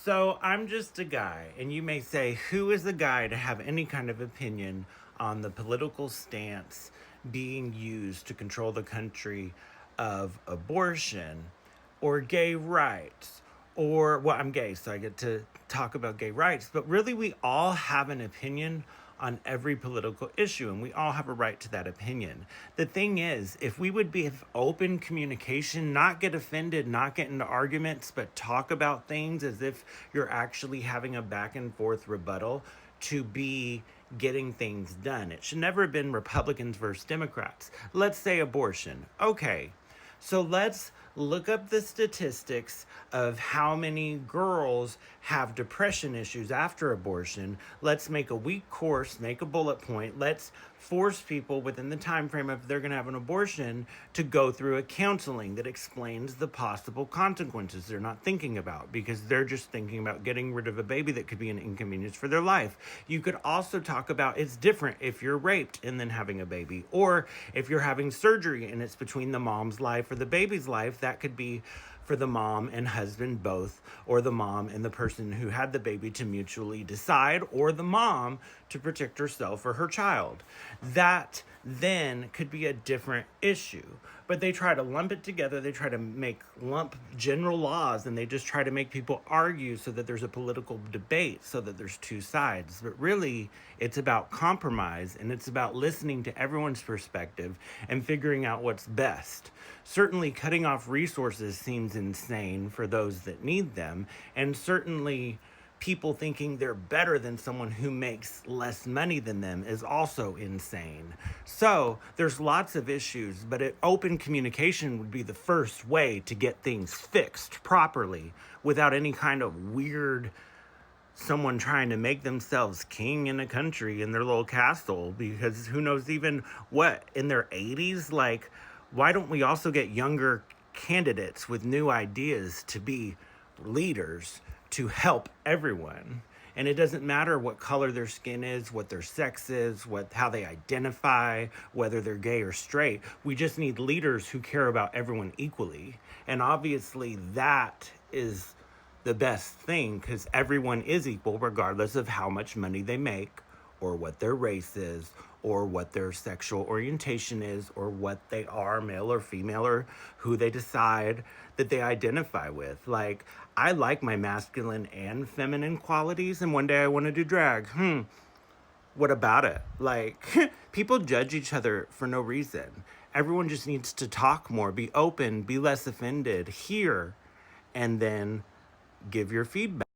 So I'm just a guy, and you may say, who is the guy to have any kind of opinion on the political stance being used to control the country of abortion or gay rights? Or, well, I'm gay, so I get to talk about gay rights, but really, we all have an opinion on every political issue, and we all have a right to that opinion. The thing is, if we would be of open communication, not get offended, not get into arguments, but talk about things as if you're actually having a back and forth rebuttal to be getting things done. It should never have been Republicans versus Democrats. Let's say abortion. Okay, so let's look up the statistics of how many girls have depression issues after abortion. Let's make a week course, make a bullet point. Let's force people within the time frame if they're going to have an abortion to go through a counseling that explains the possible consequences they're not thinking about because they're just thinking about getting rid of a baby that could be an inconvenience for their life. You could also talk about it's different if you're raped and then having a baby, or if you're having surgery and it's between the mom's life or the baby's life. That could be for the mom and husband both, or the mom and the person who had the baby to mutually decide, or the mom to protect herself or her child. That then could be a different issue. But they try to lump it together, they try to lump general laws, and they just try to make people argue so that there's a political debate, so that there's two sides. But really, it's about compromise, and it's about listening to everyone's perspective and figuring out what's best. Certainly, cutting off resources seems insane for those that need them, and certainly people thinking they're better than someone who makes less money than them is also insane. So there's lots of issues, but open communication would be the first way to get things fixed properly without any kind of weird someone trying to make themselves king in a country in their little castle, because who knows even what, in their 80s? Like, why don't we also get younger candidates with new ideas to be leaders to help everyone? And it doesn't matter what color their skin is, what their sex is, how they identify, whether they're gay or straight. We just need leaders who care about everyone equally. And obviously that is the best thing, because everyone is equal regardless of how much money they make, or what their race is, or what their sexual orientation is, or what they are, male or female, or who they decide that they identify with. Like, I like my masculine and feminine qualities, and one day I want to do drag. What about it? Like, people judge each other for no reason. Everyone just needs to talk more, be open, be less offended, hear, and then give your feedback.